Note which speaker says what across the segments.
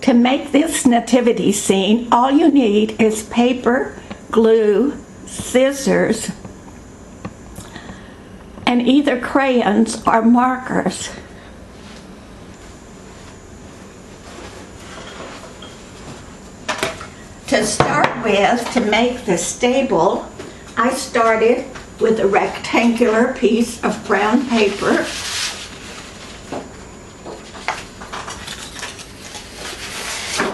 Speaker 1: To make this nativity scene, all you need is paper, glue, scissors, and either crayons or markers. To start with, to make the stable, I started with a rectangular piece of brown paper.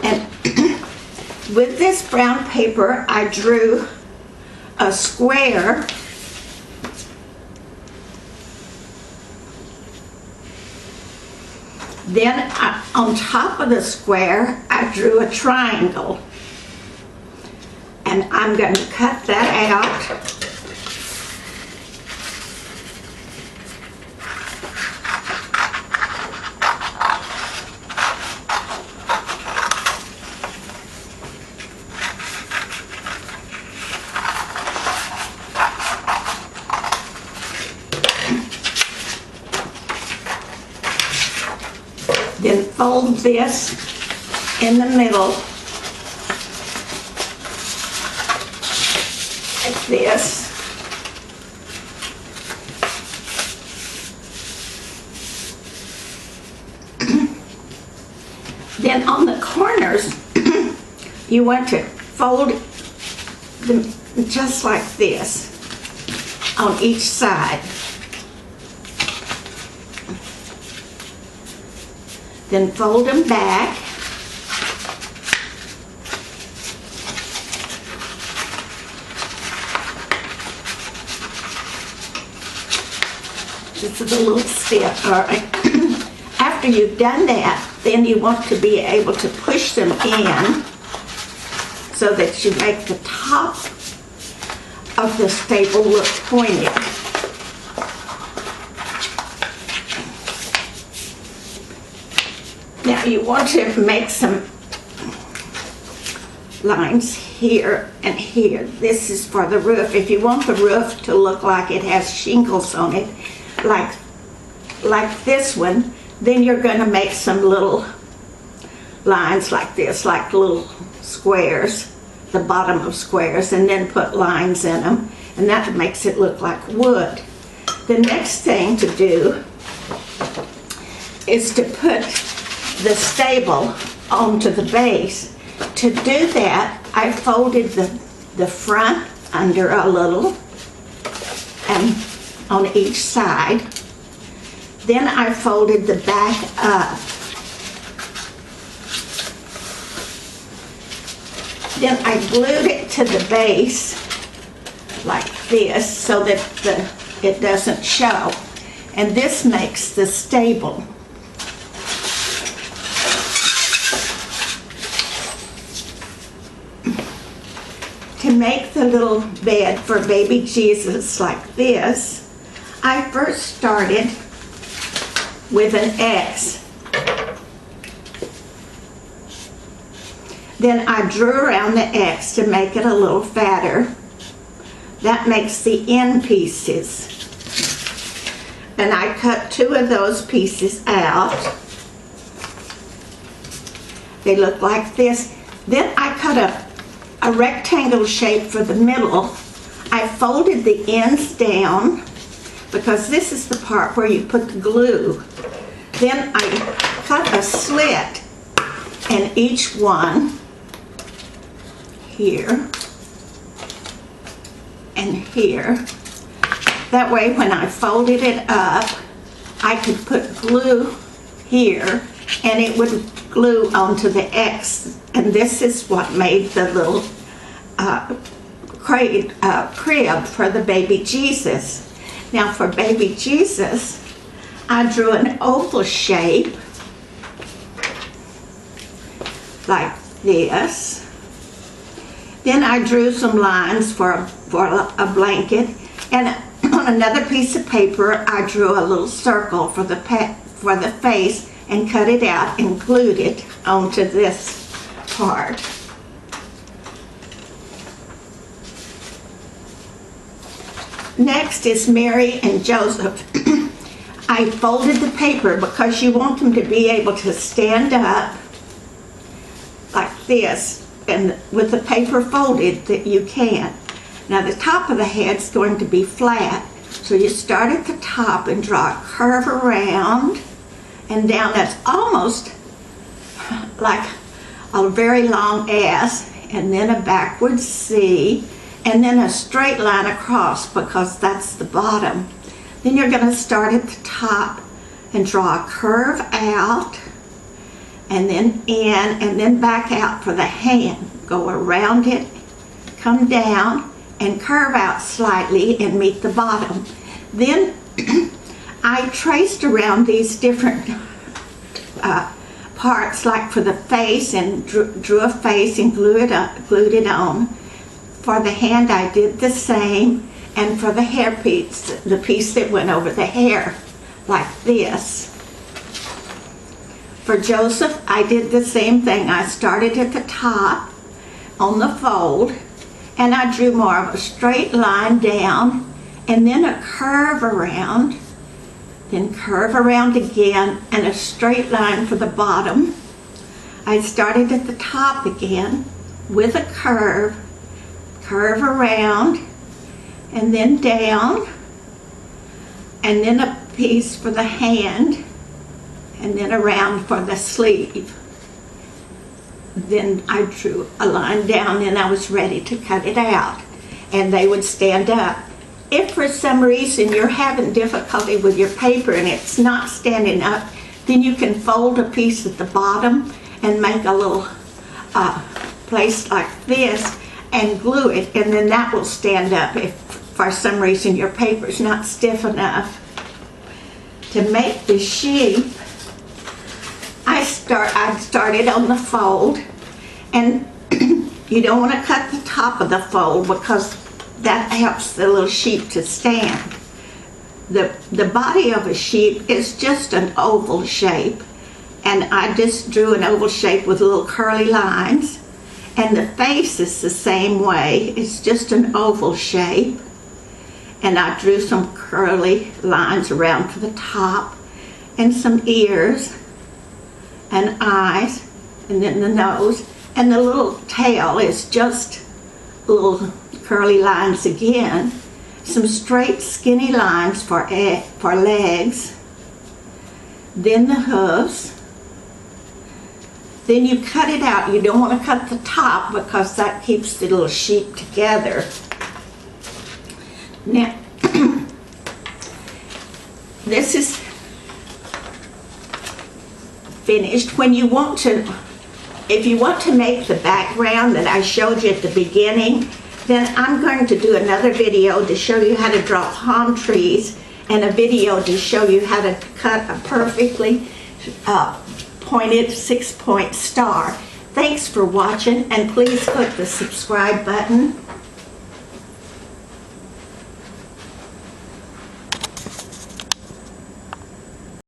Speaker 1: And with this brown paper, I drew a square. Then on top of the square, I drew a triangle. And I'm going to cut that out. Then fold this in the middle, like this. Then on the corners, you want to fold them just like this on each side. Then fold them back. This is a little stiff, all right. After you've done that, then you want to be able to push them in so that you make the top of the stable look pointed. Now you want to make some lines here and here. This is for the roof. If you want the roof to look like it has shingles on it, like this one, then you're going to make some little lines like this, like little squares, the bottom of squares, and then put lines in them, and that makes it look like wood. The next thing to do is to put the stable onto the base. To do that, I folded the front under a little and on each side. Then I folded the back up. Then I glued it to the base like this so that it doesn't show. And this makes the stable. To make the little bed for baby Jesus like this, I first started with an X. Then I drew around the X to make it a little fatter. That makes the end pieces. And I cut 2 of those pieces out. They look like this. Then I cut a rectangle shape for the middle. I folded the ends down because this is the part where you put the glue. Then I cut a slit in each one, here and here. That way when I folded it up, I could put glue here and it would glue onto the X. And this is what made the little crib for the baby Jesus. Now for baby Jesus, I drew an oval shape like this. Then I drew some lines for a blanket, and on another piece of paper I drew a little circle for the face and cut it out and glued it onto this part. Next is Mary and Joseph. I folded the paper because you want them to be able to stand up like this, and with the paper folded that you can. Now the top of the head's going to be flat, so you start at the top and draw a curve around and down. That's almost like a very long S, and then a backwards C, and then a straight line across because that's the bottom. Then you're going to start at the top and draw a curve out, and then in, and then back out for the hand. Go around it, come down, and curve out slightly and meet the bottom. Then I traced around these different parts, like for the face, and drew a face and glued it on. For the hand I did the same, and for the hair piece, the piece that went over the hair, like this. For Joseph, I did the same thing. I started at the top on the fold, and I drew more of a straight line down, and then a curve around, then curve around again, and a straight line for the bottom. I started at the top again with a curve around, and then down, and then a piece for the hand, and then around for the sleeve. Then I drew a line down, and I was ready to cut it out, and they would stand up. If for some reason you're having difficulty with your paper and it's not standing up, then you can fold a piece at the bottom and make a little place like this and glue it, and then that will stand up if for some reason your paper's not stiff enough. To make the sheep, I started on the fold, and you don't want to cut the top of the fold because that helps the little sheep to stand. The body of a sheep is just an oval shape, and I just drew an oval shape with little curly lines, and the face is the same way. It's just an oval shape, and I drew some curly lines around for the top, and some ears and eyes, and then the nose, and the little tail is just little curly lines again, some straight skinny lines for legs, then the hooves. Then you cut it out. You don't want to cut the top because that keeps the little sheep together. Now, this is finished. When you want to, if you want to make the background that I showed you at the beginning, then I'm going to do another video to show you how to draw palm trees, and a video to show you how to cut a perfectly pointed 6-point star. Thanks for watching, and please click the subscribe button.